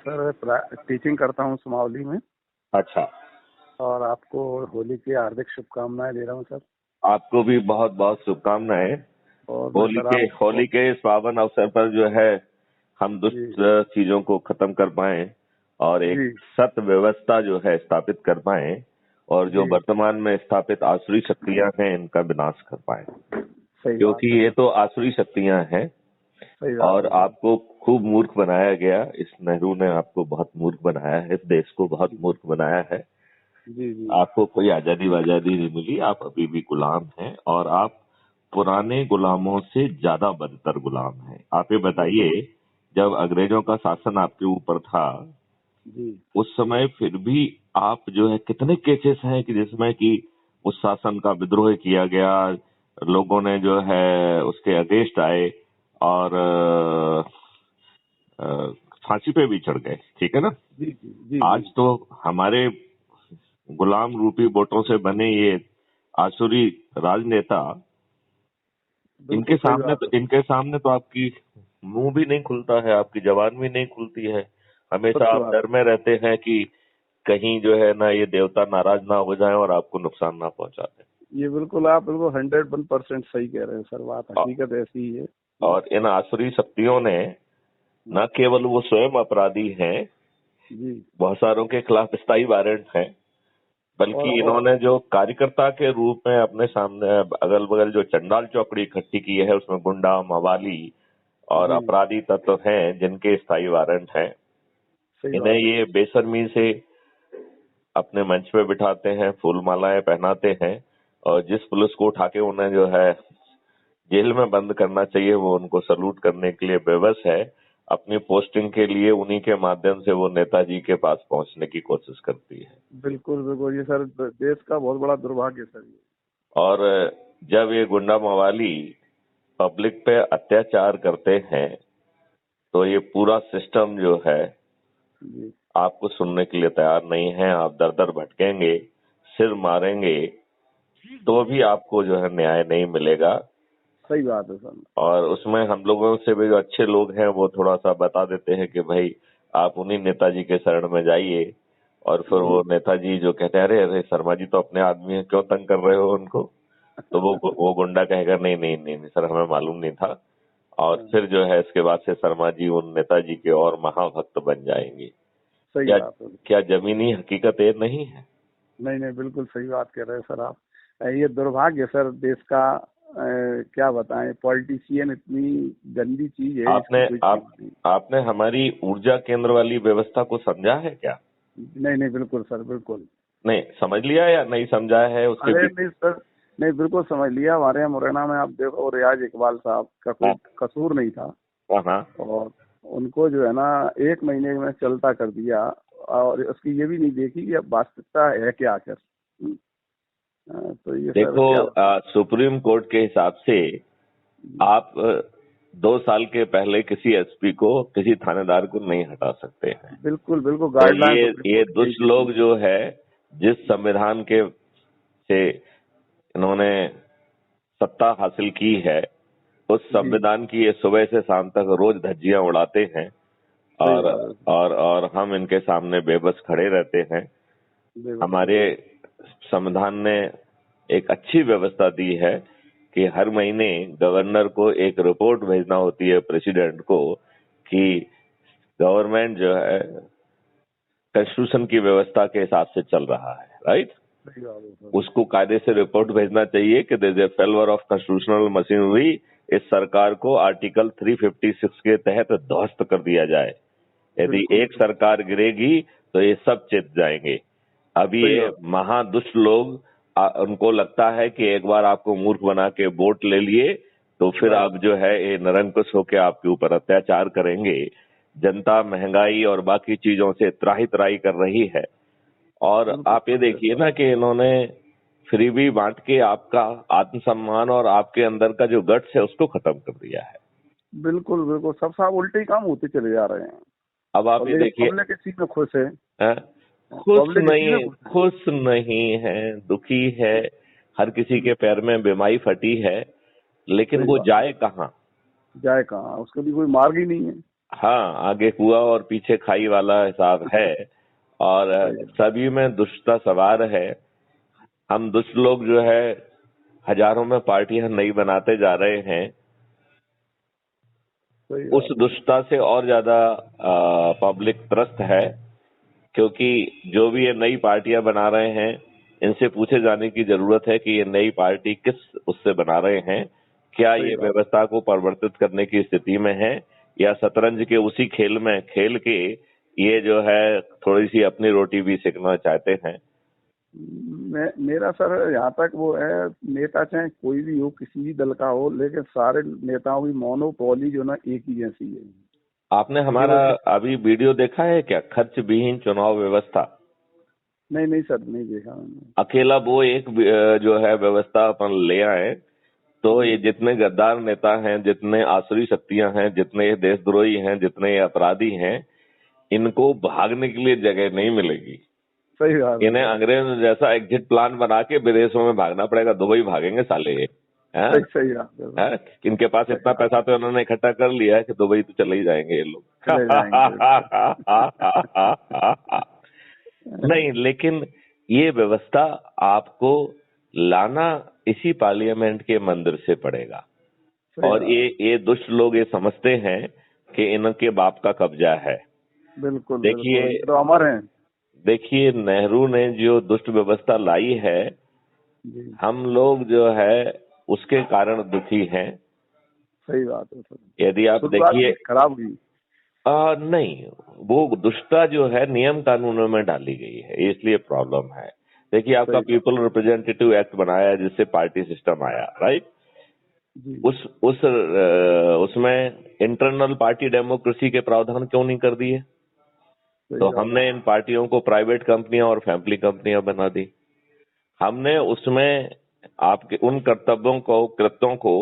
Sir teaching करता हूँ सुमावली में। अच्छा, और आपको होली की हार्दिक शुभकामनाएं दे रहा हूँ सर। आपको भी बहुत बहुत शुभकामनाएं। और मैं सर होली के इस पावन अवसर पर जो है हम जी दुष्ट चीजों को खत्म कर पाए और एक जी सत व्यवस्था जो है स्थापित कर पाए और जो जी वर्तमान में स्थापित आसुरी शक्तियां हैं इनका विनाश कर पाए, सही बात क्योंकि है ये सर। तो आसुरी शक्तियां हैं सही बात और है सर। आपको खूब मूर्ख बनाया गया। इस नेहरू ने आपको बहुत मूर्ख बनाया है, इस देश को बहुत मूर्ख बनाया है। जी जी आपको कोई आजादी वाजादी नहीं मिली, आप अभी भी गुलाम हैं और आप पुराने गुलामों से ज्यादा बदतर गुलाम हैं। आप ये बताइए, जब अंग्रेजों का शासन आपके ऊपर था जी उस समय फिर भी आप जो है कितने केसेस हैं कि जिसमें कि उस शासन का विद्रोह किया गया, लोगों ने जो है उसके अगेंस्ट आए और अ, फांसी पे भी चढ़ गए, ठीक है ना। जी जी जी जी आज तो हमारे गुलाम रूपी वोटों से बने ये आसुरी राजनेता, बिल्कुल सही बात है। इनके सामने तो आपकी मुंह भी नहीं खुलता है, आपकी जबान भी नहीं खुलती है। हमेशा सत्य आप बात डर में रहते हैं कि कहीं जो है ना ये देवता नाराज ना हो जाए और आपको नुकसान ना पहुंचा दें। ये बिल्कुल आप बिल्कुल 101% सही कह रहे हैं सर। बात हकीकत ऐसी ही है। और इन आसुरी शक्तियों ने न केवल वो स्वयं अपराधी हैं, जी बहुत सारों के खिलाफ स्थायी वारंट हैं, बल्कि और इन्होंने जो कार्यकर्ता के रूप में अपने सामने अगल बगल जो चंडाल चौकड़ी इकट्ठी की है उसमें गुंडा, मवाली और जी अपराधी तत्व हैं जिनके स्थायी वारंट हैं। सही इन्हें बात है ये सर। बेशर्मी से अपने मंच पे बिठाते हैं, फूल मालाएं पहनाते हैं और जिस पुलिस को उठा के उन्हें जो है जेल में बंद करना चाहिए वो उनको सलूट करने के लिए बेबस है। अपनी पोस्टिंग के लिए उन्हीं के माध्यम से वो नेताजी के पास पहुंचने की कोशिश करती है। बिल्कुल बिल्कुल ये सर देश का बहुत बड़ा दुर्भाग्य है सर ये। और जब ये गुंडा मवाली पब्लिक पे अत्याचार करते हैं तो ये पूरा सिस्टम जो है जी आपको सुनने के लिए तैयार नहीं है। आप दर दर भटकेंगे, सिर मारेंगे तो भी आपको जो है न्याय नहीं मिलेगा। सही बात है सर। और उसमें हम लोगों से भी जो अच्छे लोग हैं वो थोड़ा सा बता देते हैं कि भाई आप उन्हीं नेताजी के शरण में जाइए, और फिर जी वो नेताजी जो कहते हैं अरे अरे शर्मा जी तो अपने आदमी हैं, क्यों तंग कर रहे हो उनको। तो वो गुंडा कहेगा नहीं नहीं नहीं नहीं सर, हमें मालूम नहीं था। और फिर जो है इसके बाद से शर्मा जी उन नेताजी के और महाभक्त बन जाएंगे। सही क्या बात है। क्या जमीनी हकीकत ये नहीं है। नहीं नहीं बिल्कुल सही बात कह रहे हैं सर आप। ये दुर्भाग्य सर देश का। क्या बताएं, पॉलिटिशियन इतनी गंदी चीज है जिसकी आपने कोई कीमत नहीं। आपने हमारी ऊर्जा केंद्र वाली व्यवस्था को समझा है क्या। नहीं नहीं बिल्कुल सर बिल्कुल। नहीं समझ लिया या नहीं समझा है उसके अरे पीछे। नहीं सर, नहीं बिल्कुल समझ लिया। हमारे यहाँ मुरैना में आप देखो रियाज इकबाल साहब का कोई हाँ कसूर नहीं था। हाँ और उनको जो है ना 1 महीने में चलता कर दिया। और उसकी ये भी नहीं देखी कि अब वास्तविकता है क्या आखिर। तो ये सर देखो, क्या। सुप्रीम कोर्ट के हिसाब से आप 2 साल के पहले किसी एसपी को, किसी थानेदार को नहीं हटा सकते हैं। बिल्कुल बिल्कुल तो गाइडलाइन सुप्रीम ये कोर्ट की यही दुष्ट देती लोग है। जो है जिस संविधान के से इन्होंने सत्ता हासिल की है उस जी संविधान की ये सुबह से शाम तक रोज धज्जियां उड़ाते हैं सही और बात है सर। और हम इनके सामने बेबस खड़े रहते हैं। बेबस हमारे खड़े। संविधान ने एक अच्छी व्यवस्था दी है कि हर महीने गवर्नर को एक रिपोर्ट भेजना होती है प्रेसिडेंट को कि गवर्नमेंट जो है कॉन्स्टिट्यूशन की व्यवस्था के हिसाब से चल रहा है, राइट। सही बात है सर। उसको कायदे से रिपोर्ट भेजना चाहिए कि there is a failure of constitutional machinery. इस सरकार को आर्टिकल 356 के तहत ध्वस्त कर दिया जाए। यदि बिल्कुल एक सरकार गिरेगी तो ये सब चित जाएंगे। अब सही ये बात। महादुष्ट लोग उनको लगता है कि एक बार आपको मूर्ख बना के वोट ले लिए तो फिर बस आप जो है ये निरंकुश होकर आपके ऊपर अत्याचार करेंगे। जनता महंगाई और बाकी चीजों से त्राही त्राही कर रही है। और बिल्कुल आप ये सत्य है देखिए सर। ना कि इन्होंने फ्रीबी बांट के आपका आत्मसम्मान और आपके अंदर का जो गट्स है उसको खत्म कर दिया है। बिल्कुल बिल्कुल सब साहब उल्टे ही काम होते चले जा रहे हैं। अब आप ये पब्लिक देखिए, पब्लिक इसी में खुश है। हैं? खुश पब्लिक इसी में नहीं, खुश है। खुश नहीं है, दुखी है। हर किसी के पैर में बीमारी फटी है, लेकिन सही वो बात है। जाए कहाँ। जाए कहाँ, उसके लिए कोई मार्ग ही नहीं है। हाँ, आगे कुआ और पीछे खाई वाला हिसाब है। और सही सभी में दुष्टता सवार है। हम दुष्ट लोग जो है हजारों में पार्टियां नई बनाते जा रहे हैं। सही उस बात है। दुष्टता से और ज्यादा पब्लिक त्रस्त है, क्योंकि जो भी ये नई पार्टियां बना रहे हैं, इनसे पूछे जाने की जरूरत है कि ये नई पार्टी किस उससे बना रहे हैं। क्या सही ये बात। व्यवस्था को परिवर्तित करने की स्थिति में है, या शतरंज के उसी खेल में खेल के ये जो है थोड़ी सी अपनी रोटी भी सेकना चाहते हैं। मेरा सर यहाँ तक वो है, नेता चाहे कोई भी हो, किसी भी दल का हो, लेकिन सारे नेताओं की मोनोपोली जो ना एक ही जैसी है। आपने हमारा केवल अभी वीडियो देखा है क्या, खर्च विहीन चुनाव व्यवस्था? नहीं नहीं सर, नहीं देखा मैंने। अकेला वो एक जो है व्यवस्था अपन ले आए, तो ये जी। जितने गद्दार नेता हैं, जितने आसुरी शक्तियां हैं, जितने ये देशद्रोही हैं, जितने ये अपराधी हैं, इनको भागने के लिए जगह नहीं मिलेगी। सही बात है इन्हें सर। अंग्रेज जैसा एग्जिट प्लान बना के विदेशों में भागना पड़ेगा। दुबई भागेंगे साले ये, हैं? सही सही बात है सर। हैं? इनके पास सही इतना बात पैसा तो इन्होंने इकट्ठा कर लिया है कि दुबई तो चले ही जाएंगे ये लोग। चले जाएंगे बिल्कुल। नहीं, लेकिन ये व्यवस्था आपको लाना इसी पार्लियामेंट के मंदिर से पड़ेगा। सही और बात। ये दुष्ट लोग ये समझते हैं कि इनके बाप का कब्जा है। बिल्कुल देखिए, बिल्कुल, ये तो अमर हैं। देखिए नेहरू ने जो दुष्ट व्यवस्था लाई है, जी। हम लोग जो है उसके कारण दुखी हैं। सही बात है सर। यदि आप शुरुआत देखिए, भी खराब हुई। नहीं, वो दुष्टता जो है नियम कानूनों में डाली गई है, इसलिए प्रॉब्लम है। देखिए, आपका सही बात। पीपल रिप्रेजेंटेटिव एक्ट बनाया है, जिससे पार्टी सिस्टम आया, राइट? जी। उसमें इंटरनल पार्टी डेमोक्रेसी के प्रावधान क्यों नहीं कर दिए? सही तो बात। हमने इन पार्टियों को प्राइवेट कंपनियां और फैमिली कंपनियां बना दी। हमने उसमें आपके उन कृत्यों को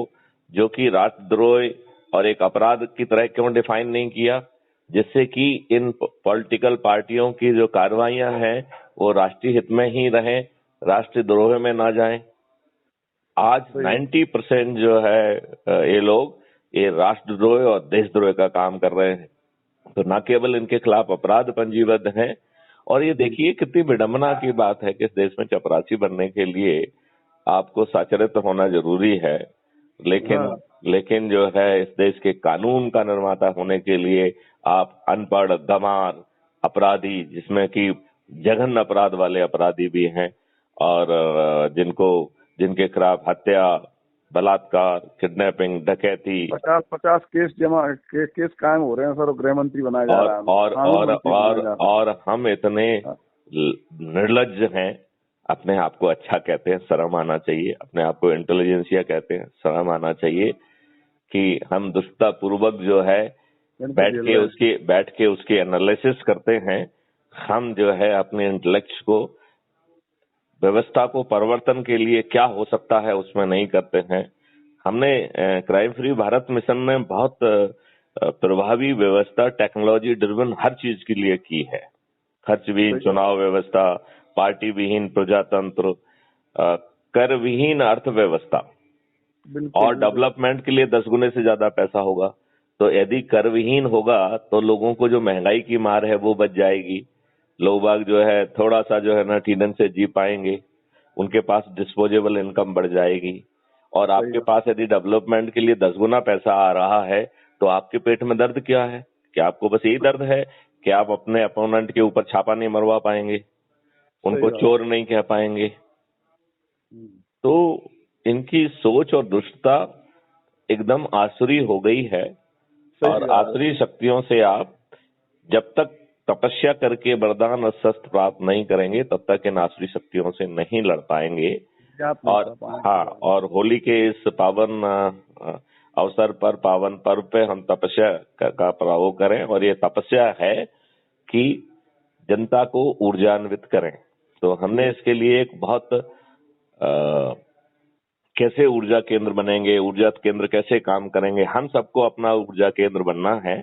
जो कि राष्ट्रद्रोह और एक अपराध की तरह क्यों डिफाइन नहीं किया, जिससे कि इन पॉलिटिकल पार्टियों की जो कार्रवाइयां हैं वो राष्ट्रीय हित में ही रहें, राष्ट्रद्रोह में ना जाएं। आज सही बात। 90% जो है ये लोग ये राष्ट्रद्रोह और देशद्रोह का काम कर रहे हैं। तो न केवल इनके खिलाफ अपराध पंजीबद्ध हैं, और ये जी। देखिए कितनी विडंबना की बात है कि इस देश में चपरासी बनने के लिए आपको साक्षरता होना जरूरी है, लेकिन हाँ। लेकिन जो है इस देश के कानून का निर्माता होने के लिए आप अनपढ़, गंवार, अपराधी, जिसमें कि जघन्य अपराध वाले अपराधी भी हैं, और जिनके खिलाफ हत्या, बलात्कार, किडनैपिंग, डकैती 50-50 केस कायम हो रहे हैं सर, गृह मंत्री बनाया जा और रहा है, और कानून और मंत्री और बनाया जा रहा और हम इतने है। निर्लज्ज हैं, अपने आप को अच्छा कहते हैं, शर्म आना चाहिए। अपने आप को इंटेलिजेंसिया कहते हैं, शर्म आना चाहिए कि हम दुष्टता पूर्वक जो है इनको झेल रहे हैं। बैठ के उसके एनालिसिस करते हैं। हम जो है अपने इंटेलेक्ट को, व्यवस्था को परिवर्तन के लिए क्या हो सकता है उसमें नहीं करते हैं। हमने क्राइम फ्री भारत मिशन में बहुत प्रभावी व्यवस्था टेक्नोलॉजी ड्रिवन हर चीज के लिए की है। खर्च विहीन सही बात। चुनाव व्यवस्था, पार्टी विहीन प्रजातंत्र, कर विहीन अर्थव्यवस्था, बिल्कुल और बिल्कुल। डेवलपमेंट के लिए 10 गुने से ज्यादा पैसा होगा। तो यदि कर विहीन होगा तो लोगों को जो महंगाई की मार है वो बच जाएगी। लोग बाग जो है थोड़ा सा जो है ना ठीक ढंग से जी पाएंगे, उनके पास डिस्पोजेबल इनकम बढ़ जाएगी। और सही आपके बात। पास यदि डेवलपमेंट के लिए 10 गुना पैसा आ रहा है, तो आपके पेट में दर्द क्या है? क्या आपको बस यही दर्द है कि आप अपने अपोनेंट के ऊपर छापा नहीं मरवा पाएंगे, सही उनको बात। चोर नहीं कह पाएंगे? हम्म। तो इनकी सोच और दुष्टता एकदम आसुरी हो गई है। सही और बात है। आसुरी शक्तियों से आप जब तक तपस्या करके वरदान और शस्त्र प्राप्त नहीं करेंगे, तब तक इन आसुरी शक्तियों से नहीं लड़ पाएंगे। आप नहीं और कर पाएंगे। हाँ, सही बात। और होली के इस पावन अवसर पर, पावन पर्व पे हम तपस्या का प्रभाव करें, और ये तपस्या है कि जनता को ऊर्जान्वित करें। तो हमने इसके लिए एक बहुत कैसे ऊर्जा केंद्र बनेंगे, ऊर्जा केंद्र कैसे काम करेंगे, हम सबको अपना ऊर्जा केंद्र बनना है।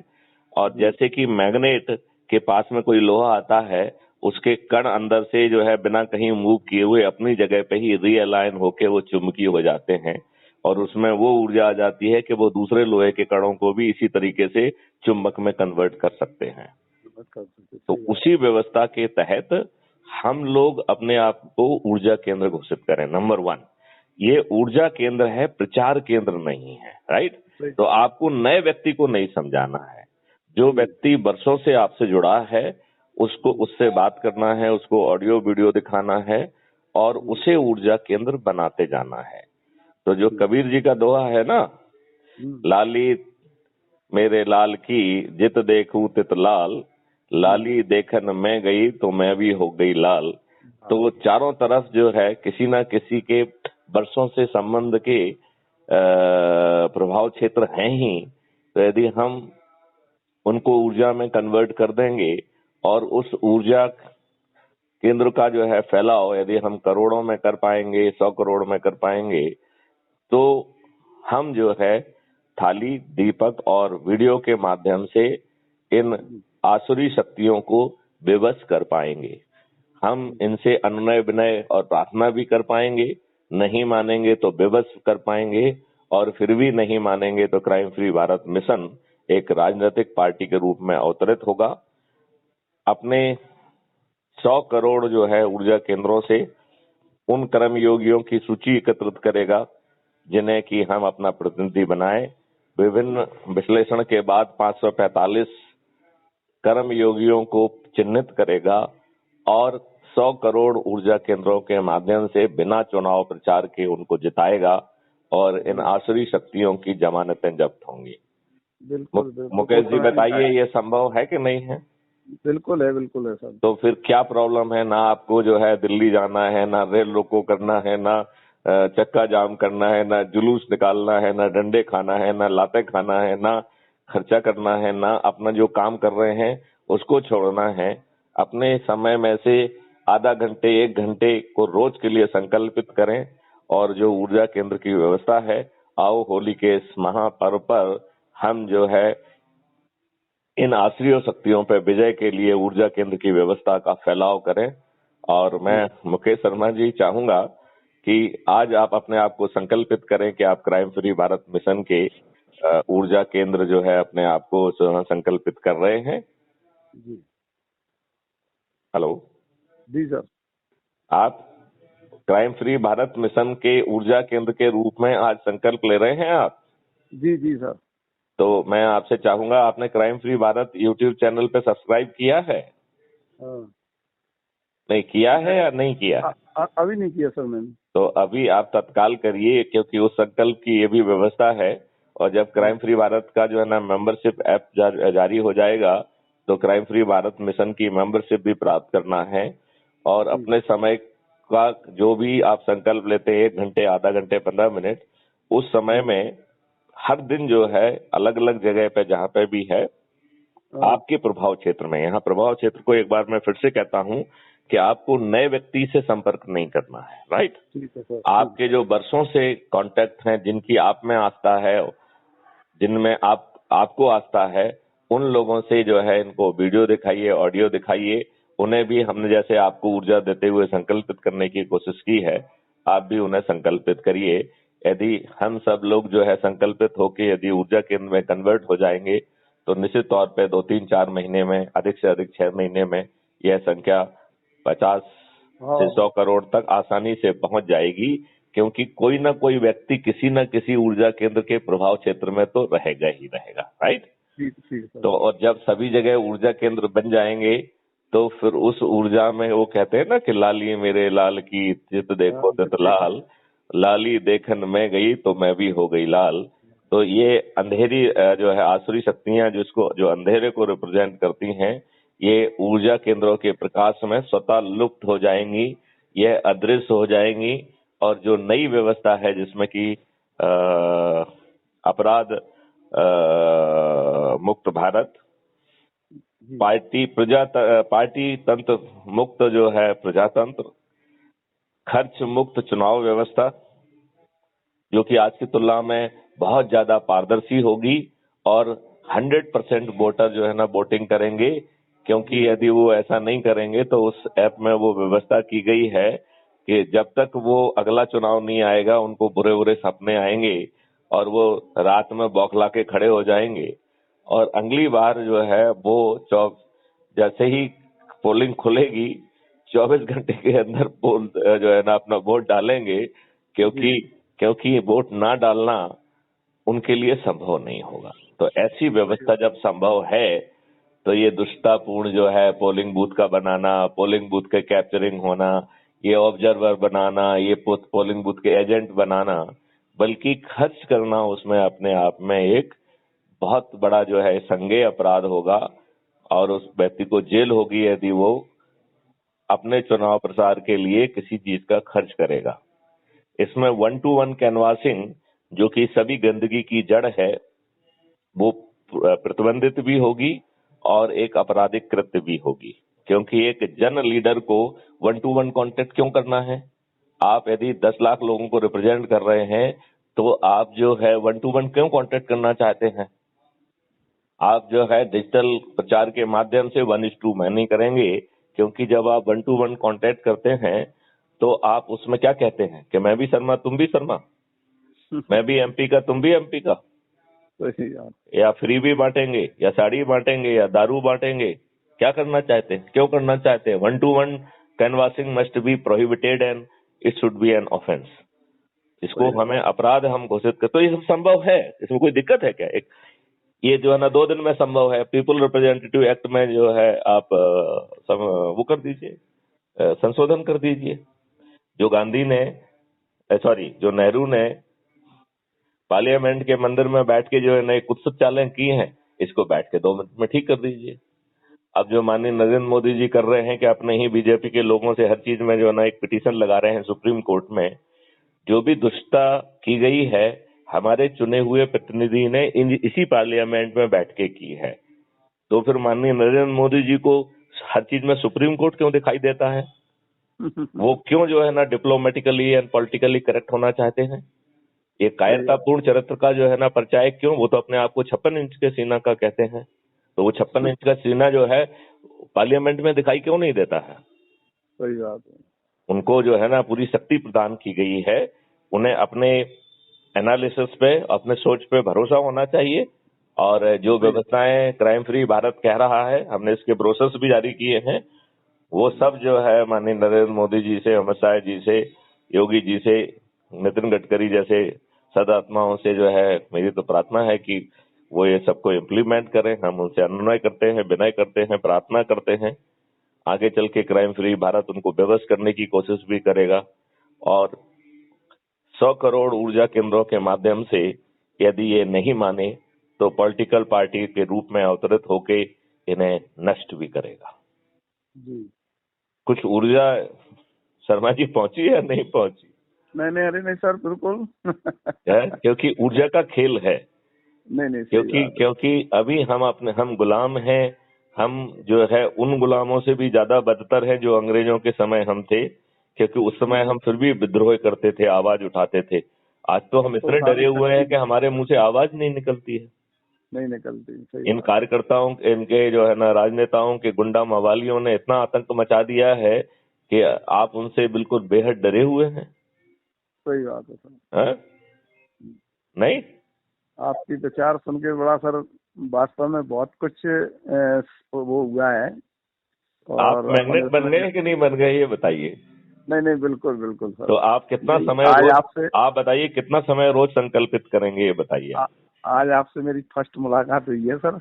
और जी। जैसे कि मैग्नेट के पास में कोई लोहा आता है, उसके कण अंदर से जो है बिना कहीं मूव किए हुए अपनी जगह पे ही रीअलाइन होके वो चुंबकीय हो जाते हैं। और उसमें वो ऊर्जा आ जाती है कि वो दूसरे लोहे के कणों को भी इसी तरीके से चुंबक में कन्वर्ट कर सकते हैं। तो उसी व्यवस्था के तहत हम लोग अपने आप को ऊर्जा केंद्र घोषित करें। नंबर 1, ये ऊर्जा केंद्र है, प्रचार केंद्र नहीं है। राइट? तो आपको नए व्यक्ति को नहीं समझाना है। जो व्यक्ति वर्षों से आपसे जुड़ा है उसको उससे बात करना है, उसको ऑडियो वीडियो दिखाना है और उसे ऊर्जा केंद्र बनाते जाना है। तो जो कबीर जी का दोहा है ना, लाली मेरे लाल की जित देखूं तित लाल, लाली देखन मैं गई तो मैं भी हो गई लाल। तो चारों तरफ जो है किसी ना किसी के वर्षों से संबंध के प्रभाव क्षेत्र हैं ही। तो यदि हम उनको ऊर्जा में कन्वर्ट कर देंगे और उस ऊर्जा केंद्र का जो है फैलाव यदि हम करोड़ों में कर पाएंगे, 100 करोड़ में कर पाएंगे, तो हम जो है थाली, दीपक और वीडियो के माध्यम से इन आसुरी शक्तियों को विवश कर पाएंगे। हम इनसे अनुनय विनय और प्रार्थना भी कर पाएंगे, नहीं मानेंगे तो विवश कर पाएंगे, और फिर भी नहीं मानेंगे तो क्राइम फ्री भारत मिशन एक राजनीतिक पार्टी के रूप में अवतरित होगा। अपने 100 करोड़ जो है ऊर्जा केंद्रों से उन कर्मयोगियों की सूची एकत्रित करेगा जिन्हें कि हम अपना प्रतिनिधि बनाए। विभिन्न विश्लेषण के बाद 545 कर्मयोगियों को चिन्हित करेगा और 100 करोड़ ऊर्जा केंद्रों के माध्यम से बिना चुनाव प्रचार के उनको जिताएगा और इन आसुरी शक्तियों की जमानतें जब्त होंगी। मुकेश जी बताइए, ये संभव है कि नहीं है? बिल्कुल है सर। तो फिर क्या प्रॉब्लम है? ना आपको जो है दिल्ली जाना है, ना रेल रोको करना है, ना चक्का जाम करना है, ना जुलूस निकालना है, ना डंडे खाना है, ना लाते खाना है, ना खर्चा करना है, ना अपना जो काम कर रहे हैं उसको छोड़ना है। अपने समय में से आधा घंटे 1 घंटे को रोज के लिए संकल्पित करें और जो ऊर्जा केंद्र की व्यवस्था है, आओ होली के इस महापर्व पर हम जो है इन आसुरी शक्तियों पर विजय के लिए ऊर्जा केंद्र की व्यवस्था का फैलाव करें। और मैं मुकेश शर्मा जी चाहूंगा कि आज आप अपने आप को संकल्पित करें कि आप क्राइम फ्री भारत मिशन के ऊर्जा केंद्र जो है अपने आप को संकल्पित कर रहे हैं। जी। हेलो जी सर। आप क्राइम फ्री भारत मिशन के ऊर्जा केंद्र के रूप में आज संकल्प ले रहे हैं आप? जी जी सर। तो मैं आपसे चाहूंगा, आपने crime free Bharat YouTube channel पे सब्सक्राइब किया है? नहीं किया है या नहीं किया है? अभी नहीं किया सर मैंने। तो अभी आप तत्काल करिए, क्योंकि उस संकल्प की ये भी व्यवस्था है। और जब क्राइम फ्री भारत का जो है ना मेंबरशिप ऐप जारी हो जाएगा तो क्राइम फ्री भारत मिशन की मेंबरशिप भी प्राप्त करना है। और अपने समय का जो भी आप संकल्प लेते हैं, 1 घंटे, आधा घंटे, 15 मिनट, उस समय में हर दिन जो है अलग अलग जगह पे जहाँ पे भी है आपके प्रभाव क्षेत्र में, यहाँ प्रभाव क्षेत्र को एक बार मैं फिर से कहता हूँ कि आपको नए व्यक्ति से संपर्क नहीं करना है। राइट? आपके जो वर्षों से कांटेक्ट हैं, जिनकी आप में आस्था है, जिनमें आपको आस्था है, उन लोगों से जो है इनको वीडियो दिखाइए, ऑडियो दिखाइए। उन्हें भी हमने जैसे आपको ऊर्जा देते हुए संकल्पित करने की कोशिश की है, आप भी उन्हें संकल्पित करिए। यदि हम सब लोग जो है संकल्पित होकर यदि ऊर्जा केंद्र में कन्वर्ट हो जाएंगे तो निश्चित तौर पे 2, 3, 4 महीने में, अधिक से अधिक 6 महीने में यह संख्या 50 से 100 करोड़ तक आसानी से पहुंच जाएगी। क्योंकि कोई ना कोई व्यक्ति किसी न किसी ऊर्जा केंद्र के प्रभाव क्षेत्र में तो रहेगा ही रहेगा। राइट? तो और जब सभी जगह ऊर्जा केंद्र बन जाएंगे तो फिर उस ऊर्जा में वो कहते हैं ना कि लाली मेरे लाल की जित देखो तित लाल, लाली देखन मैं गई तो मैं भी हो गई लाल। तो ये अंधेरी जो है आसुरी शक्तियां जो अंधेरे को रिप्रेजेंट करती हैं, ये ऊर्जा केंद्रों के प्रकाश में स्वतः लुप्त हो जाएंगी, यह अदृश्य हो जाएंगी। और जो नई व्यवस्था है जिसमें कि अपराध मुक्त भारत, पार्टी तंत्र मुक्त जो है प्रजातंत्र, खर्च मुक्त चुनाव व्यवस्था, जो कि आज की तुलना में बहुत ज्यादा पारदर्शी होगी और 100% वोटर जो है ना वोटिंग करेंगे। क्योंकि यदि वो ऐसा नहीं करेंगे तो उस ऐप में वो व्यवस्था की गई है कि जब तक वो अगला चुनाव नहीं आएगा उनको बुरे बुरे सपने आएंगे और वो रात में बौखला के खड़े हो जाएंगे और अगली बार जो है वो जैसे ही पोलिंग खुलेगी 24 घंटे के अंदर पोल जो है ना अपना वोट डालेंगे, क्योंकि क्योंकि वोट ना डालना उनके लिए संभव नहीं होगा। तो ऐसी व्यवस्था जब संभव है तो ये दुष्टतापूर्ण जो है पोलिंग बूथ का बनाना, पोलिंग बूथ के कैप्चरिंग होना, ये ऑब्जर्वर बनाना, ये पोलिंग बूथ के एजेंट बनाना, बल्कि खर्च करना उसमें अपने आप में एक बहुत बड़ा जो है संज्ञेय अपराध होगा और उस व्यक्ति को जेल होगी यदि वो अपने चुनाव प्रचार के लिए किसी चीज का खर्च करेगा। इसमें 1-to-1 कैनवासिंग जो कि सभी गंदगी की जड़ है वो प्रतिबंधित भी होगी और एक आपराधिक कृत्य भी होगी, क्योंकि एक जन लीडर को 1-to-1 कांटेक्ट क्यों करना है? आप यदि 10 लाख लोगों को रिप्रेजेंट कर रहे हैं तो आप जो है 1-to-1 क्यों कांटेक्ट करना चाहते हैं? आप जो है डिजिटल प्रचार के माध्यम से 1:2 करेंगे, क्योंकि जब आप 1-to-1 कांटेक्ट करते हैं तो आप उसमें क्या कहते हैं कि मैं भी शर्मा तुम भी शर्मा, मैं भी एमपी का तुम भी एमपी का, या फ्री भी बांटेंगे या साड़ी बांटेंगे या दारू बांटेंगे, क्या करना चाहते हैं, क्यों करना चाहते हैं? 1-to-1 canvassing must be prohibited and it should be an offence. इसको हमें अपराध हम घोषित कर, तो ये सब संभव है, इसमें कोई दिक्कत है क्या? एक ये जो है ना 2 दिन में संभव है। पीपल रिप्रेजेंटेटिव एक्ट में जो है आप वो कर दीजिए, संशोधन कर दीजिए। जो गांधी ने जो नेहरू ने पार्लियामेंट के मंदिर में बैठ के जो है नए कुत्सित चालें की हैं, इसको बैठ के 2 मिनट में ठीक कर दीजिए। अब जो माननीय नरेंद्र मोदी जी कर रहे हैं कि अपने ही बीजेपी के लोगों से हर चीज में जो है ना एक पिटीशन लगा रहे हैं सुप्रीम कोर्ट में, जो भी दुष्टता की गई है हमारे चुने हुए प्रतिनिधि ने इसी पार्लियामेंट में बैठ के की है, तो फिर माननीय नरेंद्र मोदी जी को हर चीज में सुप्रीम कोर्ट क्यों दिखाई देता है? वो क्यों जो है ना डिप्लोमेटिकली एंड पॉलिटिकली करेक्ट होना चाहते हैं? ये कायरतापूर्ण चरित्र का जो है ना परिचायक क्यों? वो तो अपने आप को 56 इंच के सीना का कहते हैं, तो वो 56 इंच का सीना जो है पार्लियामेंट में दिखाई क्यों नहीं देता है? सही बात है। उनको जो है ना पूरी शक्ति प्रदान की गई है, उन्हें अपने एनालिसिस पे, अपने सोच पे भरोसा होना चाहिए। और जो व्यवस्थाएं क्राइम फ्री भारत कह रहा है, हमने इसके ब्रोशर्स भी जारी किए हैं, वो सब जो है माननीय नरेंद्र मोदी जी से, अमित शाह जी से, योगी जी से, नितिन गडकरी जैसे सदात्माओं से जो है मेरी तो प्रार्थना है कि वो ये सबको इम्प्लीमेंट करें। हम उनसे अनुनय करते हैं, विनय करते हैं, प्रार्थना करते हैं। आगे चल के क्राइम फ्री भारत उनको बेबस करने की कोशिश भी करेगा और 100 करोड़ ऊर्जा केंद्रों के माध्यम से यदि ये नहीं माने तो पॉलिटिकल पार्टी के रूप में अवतरित होके इन्हें नष्ट भी करेगा। जी। कुछ ऊर्जा शर्मा जी पहुंची या नहीं पहुंची? नहीं, अरे नहीं सर, बिल्कुल है, क्योंकि ऊर्जा का खेल है। नहीं, क्योंकि अभी हम गुलाम हैं। हम जो है उन गुलामों से भी ज्यादा बदतर है जो अंग्रेजों के समय हम थे, क्योंकि उस समय हम फिर भी विद्रोह करते थे, आवाज उठाते थे। आज तो हम इतने डरे हुए हैं कि हमारे मुंह से आवाज नहीं निकलती है, नहीं निकलती। इन कार्यकर्ताओं, इनके जो है ना राजनेताओं के गुंडा मवालियों ने इतना आतंक मचा दिया है कि आप उनसे बिल्कुल बेहद डरे हुए हैं। सही बात है सर। है? नहीं, आपकी विचार सुन के बड़ा सर वास्तव में बहुत कुछ वो हुआ है। और आप मैग्नेट बन गए कि नहीं बन गए ये बताइए। नहीं, बिल्कुल सर। तो आप कितना समय आज रोज, आप बताइए कितना समय रोज संकल्पित करेंगे ये बताइए। आज आपसे मेरी फर्स्ट मुलाकात हुई है सर।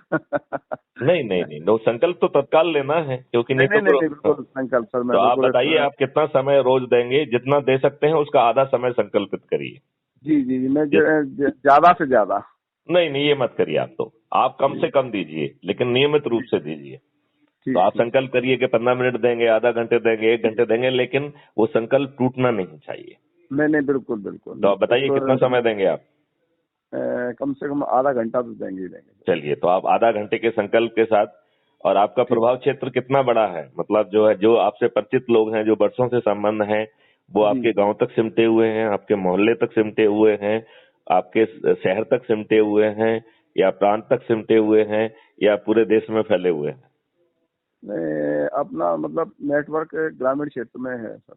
नहीं, तो संकल्प तो तत्काल लेना है, क्योंकि नहीं तो बिल्कुल संकल्प सर। तो आप बताइए आप कितना समय रोज देंगे? जितना दे सकते हैं उसका आधा समय संकल्पित करिए। जी, मैं ज्यादा से ज्यादा। नहीं, ये मत करिए। आप कम से कम दीजिए, लेकिन नियमित रूप से दीजिए। तो आप संकल्प करिए कि 15 मिनट देंगे, आधा घंटे देंगे, 1 घंटे देंगे, लेकिन वो संकल्प टूटना नहीं चाहिए। नहीं, बिल्कुल। तो आप बताइए कितना समय देंगे आप? कम से कम आधा घंटा तो देंगे। चलिए, तो आप आधा घंटे के संकल्प के साथ, और आपका प्रभाव क्षेत्र कितना बड़ा है, मतलब जो आपसे परिचित लोग हैं, जो वर्षों से संबंध हैं, वो आपके गांव तक सिमटे हुए हैं, आपके मोहल्ले तक सिमटे हुए हैं, आपके शहर तक सिमटे हुए हैं, या प्रांत तक सिमटे हुए हैं, या पूरे देश में फैले हुए हैं? अपना मतलब नेटवर्क ग्रामीण क्षेत्र में है सर।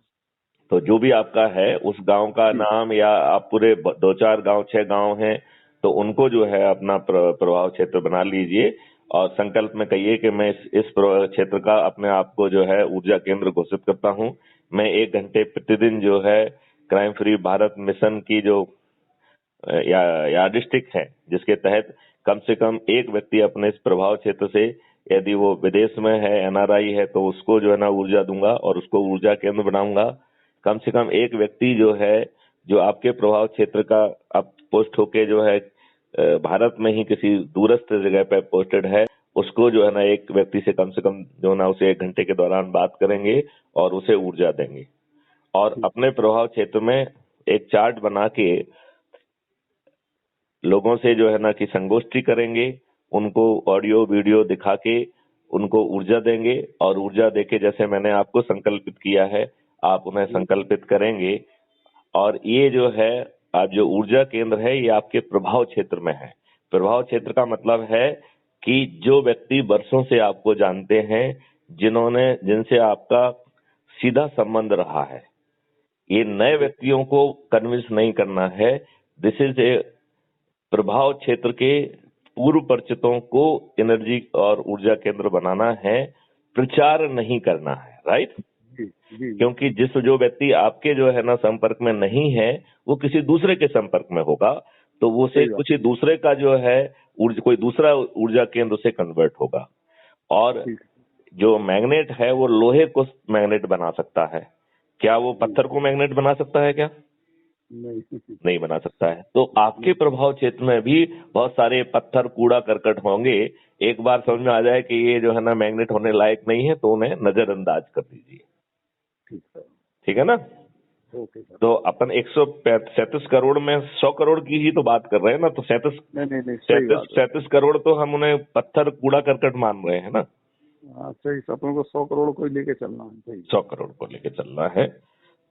तो जो भी आपका है उस गांव का नाम, या आप पूरे 2-4 गांव 6 गांव हैं तो उनको जो है अपना प्रभाव क्षेत्र बना लीजिए और संकल्प में कहिए कि मैं इस क्षेत्र का अपने आप को जो है ऊर्जा केंद्र घोषित करता हूं। मैं 1 घंटे प्रतिदिन जो है क्राइम फ्री भारत मिशन की जो यार्डस्टिक है जिसके तहत कम से कम एक व्यक्ति अपने इस प्रभाव क्षेत्र से, यदि वो विदेश में है, एनआरआई है, तो उसको जो है ना ऊर्जा दूंगा और उसको ऊर्जा केंद्र बनाऊंगा। कम से कम एक व्यक्ति जो है जो आपके प्रभाव क्षेत्र का अब पोस्ट होके जो है भारत में ही किसी दूरस्थ जगह पे पोस्टेड है, उसको जो है ना एक व्यक्ति से कम जो है ना उसे 1 घंटे के दौरान बात करेंगे और उसे ऊर्जा देंगे। और अपने प्रभाव क्षेत्र में एक चार्ट बना के लोगों से जो है ना कि संगोष्ठी करेंगे, उनको ऑडियो वीडियो दिखा के उनको ऊर्जा देंगे और ऊर्जा देके जैसे मैंने आपको संकल्पित किया है आप उन्हें संकल्पित करेंगे। और ये जो है आज जो ऊर्जा केंद्र है ये आपके प्रभाव क्षेत्र में है। प्रभाव क्षेत्र का मतलब है कि जो व्यक्ति वर्षों से आपको जानते हैं, जिनसे आपका सीधा संबंध रहा है, ये नए व्यक्तियों को कन्विंस नहीं करना है। दिस इज ए प्रभाव क्षेत्र के पूर्व परिचितों को एनर्जी और ऊर्जा केंद्र बनाना है, प्रचार नहीं करना है, राइट? क्योंकि जो व्यक्ति आपके जो है ना संपर्क में नहीं है वो किसी दूसरे के संपर्क में होगा, तो वो से कुछ दूसरे का जो है कोई दूसरा ऊर्जा केंद्र से कन्वर्ट होगा। और जो मैग्नेट है वो लोहे को मैग्नेट बना सकता है, क्या वो पत्थर को मैग्नेट बना सकता है? क्या नहीं बना सकता है। तो आपके प्रभाव क्षेत्र में भी बहुत सारे पत्थर कूड़ा करकट होंगे, एक बार समझ में आ जाए कि ये जो है ना मैग्नेट होने लायक नहीं है तो उन्हें नजरअंदाज कर दीजिए। ठीक है ना? तो अपन 137 करोड़ में 100 करोड़ की ही तो बात कर रहे हैं ना, तो 37 करोड़ तो हम उन्हें पत्थर कूड़ा करकट मान रहे हैं ना। सही, अपन को 100 करोड़ को लेके चलना है। 100 करोड़ को लेके चलना है।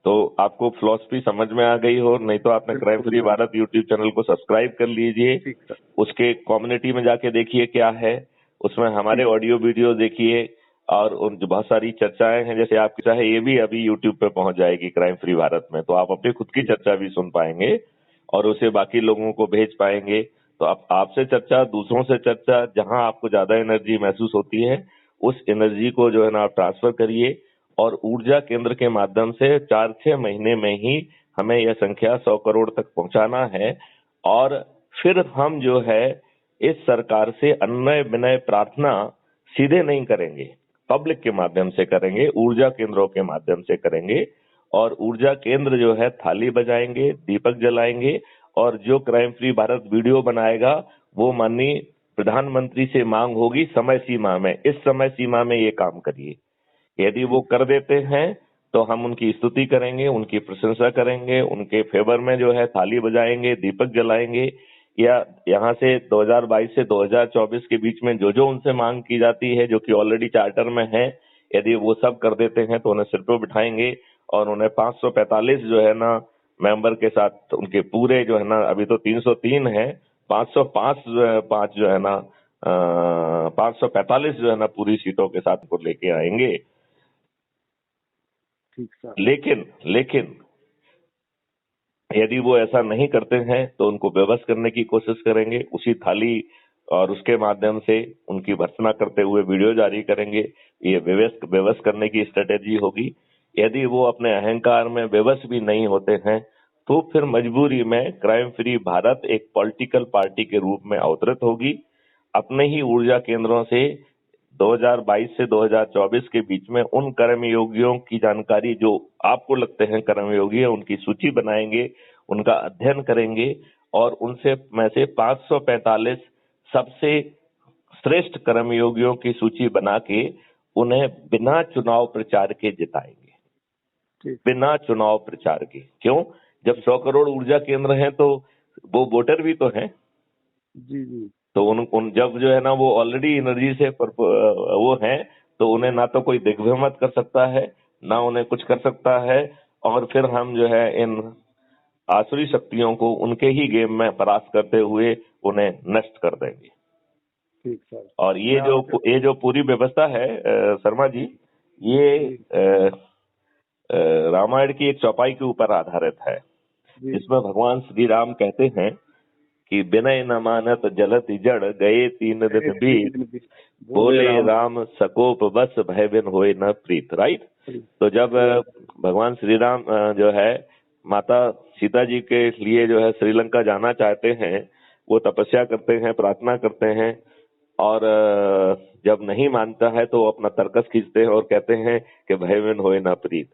तो आपको फिलॉसफी समझ में आ गई हो, नहीं तो आपने crime free Bharat YouTube channel को सब्सक्राइब कर लीजिए, उसके कम्युनिटी में जाके देखिए क्या है, उसमें हमारे ऑडियो वीडियो देखिए और उन जो बहुत सारी चर्चाएं हैं, जैसे आपकी चाहे ये भी अभी यूट्यूब पे पहुंच जाएगी क्राइम फ्री भारत में, तो आप अपनी खुद की चर्चा भी सुन पाएंगे और उसे बाकी लोगों को भेज पाएंगे। तो आपसे चर्चा, दूसरों से चर्चा, जहां आपको ज्यादा एनर्जी महसूस होती है उस एनर्जी को जो है ना आप ट्रांसफर करिए और ऊर्जा केंद्र के माध्यम से 4-6 महीने में ही हमें यह संख्या 100 करोड़ तक पहुंचाना है। और फिर हम जो है इस सरकार से अन्य विनय प्रार्थना सीधे नहीं करेंगे, पब्लिक के माध्यम से करेंगे, ऊर्जा केंद्रों के माध्यम से करेंगे। और ऊर्जा केंद्र जो है थाली बजाएंगे, दीपक जलाएंगे और जो क्राइम फ्री भारत वीडियो बनाएगा वो माननीय प्रधानमंत्री से मांग होगी समय सीमा में, इस समय सीमा में ये काम करिए। यदि वो कर देते हैं तो हम उनकी स्तुति करेंगे, उनकी प्रशंसा करेंगे, उनके फेवर में जो है थाली बजाएंगे, दीपक जलाएंगे। या यहाँ से 2022 से 2024 के बीच में जो जो उनसे मांग की जाती है, जो कि ऑलरेडी चार्टर में है, यदि वो सब कर देते हैं तो उन्हें सिर पे बिठाएंगे और उन्हें 545 जो है ना मेंबर के साथ उनके पूरे जो है ना, अभी तो 303 है, 505 जो है ना 545 जो है ना पूरी सीटों के साथ को लेके आएंगे। लेकिन यदि वो ऐसा नहीं करते हैं तो उनको बेबस करने की कोशिश करेंगे, उसी थाली और उसके माध्यम से उनकी भर्त्सना करते हुए वीडियो जारी करेंगे। ये बेबस करने की स्ट्रेटेजी होगी। यदि वो अपने अहंकार में बेबस भी नहीं होते हैं तो फिर मजबूरी में क्राइम फ्री भारत एक पॉलिटिकल पार्टी के रूप में अवतरित होगी। अपने ही ऊर्जा केंद्रों से 2022 से 2024 के बीच में उन कर्मयोगियों की जानकारी जो आपको लगते हैं कर्मयोगी है, उनकी सूची बनाएंगे, उनका अध्ययन करेंगे और उनसे में से 545 सबसे श्रेष्ठ कर्मयोगियों की सूची बना के उन्हें बिना चुनाव प्रचार के जिताएंगे। बिना चुनाव प्रचार के। क्यों? जब 100 करोड़ ऊर्जा केंद्र हैं तो वो वोटर भी तो हैं। जी। तो उन जब जो है ना वो ऑलरेडी एनर्जी से वो हैं, तो उन्हें ना तो कोई दिग्भ्रमित कर सकता है, ना उन्हें कुछ कर सकता है। और फिर हम जो है इन आसुरी शक्तियों को उनके ही गेम में परास्त करते हुए उन्हें नष्ट कर देंगे। ठीक सर। और ये जो पूरी व्यवस्था है शर्मा जी, ये रामायण की एक चौपाई के ऊपर आधारित है, जी जिसमें भगवान श्री राम कहते हैं कि विनय न मानत जलत जड़ गए तीन दिन बीत, बोले राम सकोप बस भय बिन होए न प्रीत। राइट। तो जब भगवान श्री राम जो है माता सीता जी के लिए जो है श्रीलंका जाना चाहते हैं, वो तपस्या करते हैं, प्रार्थना करते हैं, और जब नहीं मानता है तो अपना तर्कस खींचते हैं और कहते हैं कि भय बिन होए न प्रीत।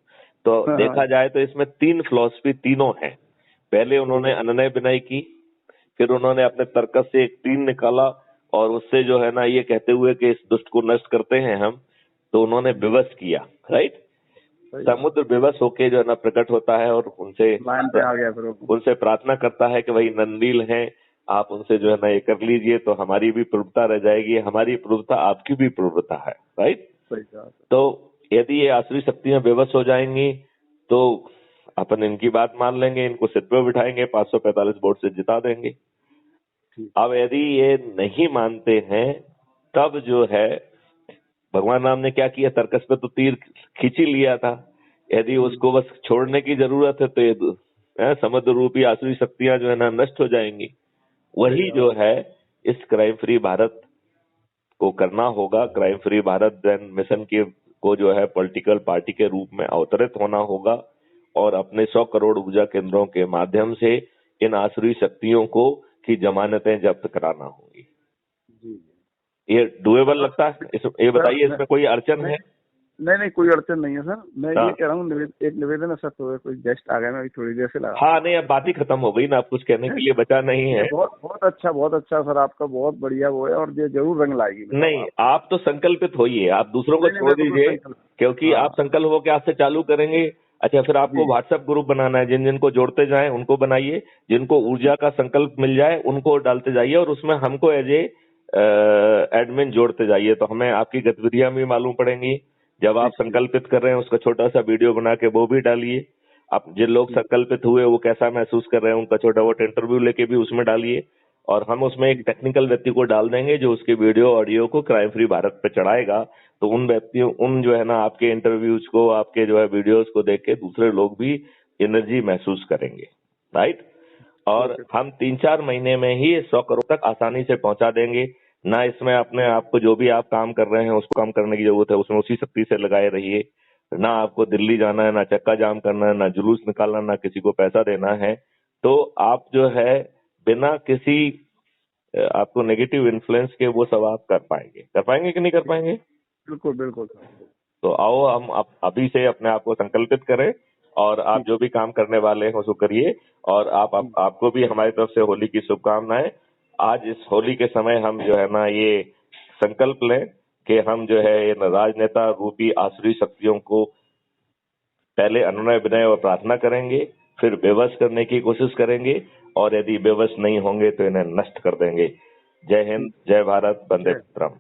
तो देखा जाए तो इसमें तीन फिलॉसफी तीनों हैं। पहले उन्होंने अनन्य विनय की, फिर उन्होंने अपने तर्कस से एक तीन निकाला, और उससे जो है ना ये कहते हुए कि इस दुष्ट को नष्ट करते हैं हम, तो उन्होंने विवश किया। राइट। समुद्र विवश होके जो है ना प्रकट होता है और उनसे उनसे प्रार्थना करता है कि वही नंदील हैं, आप उनसे जो है ना ये कर लीजिए तो हमारी भी प्रभुता रह जाएगी, हमारी प्रभुता आपकी भी प्रभुता है। राइट। तो यदि ये आसुरी शक्तियां विवश हो जाएंगी तो अपन इनकी बात मान लेंगे, इनको सिर पे बिठाएंगे, 545 वोट से जिता देंगे। अब यदि ये नहीं मानते हैं तब जो है भगवान राम ने क्या किया, तर्कस पे तो तीर खींच ही लिया था। यदि उसको बस छोड़ने की जरूरत है तो ये समुद्र रूपी आसुरी शक्तियां जो है ना नष्ट हो जाएंगी। वही जो है इस क्राइम फ्री भारत को करना होगा। क्राइम फ्री भारत मिशन के को जो है पॉलिटिकल पार्टी के रूप में अवतरित होना होगा और अपने 100 करोड़ ऊर्जा केंद्रों के माध्यम से इन आसुरी शक्तियों को की जमानतें जब्त कराना होगी। ये डुएबल लगता है? ये बताइए, इसमें कोई अड़चन है? नहीं, कोई अड़चन नहीं है सर। मैं ये कह रहा हूँ, एक निवेदन है सर, तो कोई गेस्ट आ गया, मैं थोड़ी देर से लगा। हाँ नहीं, अब बात ही खत्म हो गई ना, आप कुछ कहने के लिए बचा नहीं है। बहुत अच्छा सर, आपका बहुत बढ़िया वो है, और ये जरूर रंग लाएगी। नहीं, आप तो संकल्पित होइए, आप दूसरों को छोड़ दीजिए, क्योंकि आप संकल्प होकर आज से चालू करेंगे। अच्छा, फिर आपको व्हाट्सएप ग्रुप बनाना है, जिन जिनको जोड़ते जाए उनको बनाइए, जिनको ऊर्जा का संकल्प मिल जाए उनको डालते जाइए, और उसमें हमको एज ए एडमिन जोड़ते जाइए, तो हमें आपकी गतिविधियां भी मालूम पड़ेंगी। जब आप संकल्पित कर रहे हैं उसका छोटा सा वीडियो बना के वो भी डालिए। आप जिन लोग संकल्पित हुए वो कैसा महसूस कर रहे हैं उनका छोटा बहुत इंटरव्यू लेके भी उसमें डालिए, और हम उसमें एक टेक्निकल व्यक्ति को डाल देंगे जो उसके वीडियो ऑडियो को क्राइम फ्री भारत पे चढ़ाएगा। तो उन व्यक्तियों, उन जो है ना आपके इंटरव्यूज को, आपके जो है वीडियोस को देख के दूसरे लोग भी एनर्जी महसूस करेंगे। राइट। और हम 3-4 महीने में ही 100 करोड़ तक आसानी से पहुंचा देंगे। ना इसमें अपने आप को जो भी आप काम कर रहे हैं उसको काम करने की जरूरत है, उसमें उसी शक्ति से लगाए रहिए। ना आपको दिल्ली जाना है, ना चक्का जाम करना है, ना जुलूस निकालना, ना किसी को पैसा देना है। तो आप जो है बिना किसी आपको नेगेटिव इन्फ्लुएंस के वो सब आप कर पाएंगे कि नहीं कर पाएंगे? बिल्कुल। तो आओ हम अभी से अपने आप को संकल्पित करें, और आप जो भी काम करने वाले हैं उसको करिए। और आपको भी हमारी तरफ से होली की शुभकामनाएं। आज इस होली के समय हम जो है ना ये संकल्प लें कि हम जो है इन राजनेता रूपी आसुरी शक्तियों को पहले अनुनय विनय और प्रार्थना करेंगे, फिर बेवश करने की कोशिश करेंगे, और यदि बेवश नहीं होंगे तो इन्हें नष्ट कर देंगे। जय हिंद, जय भारत, वंदे मातरम।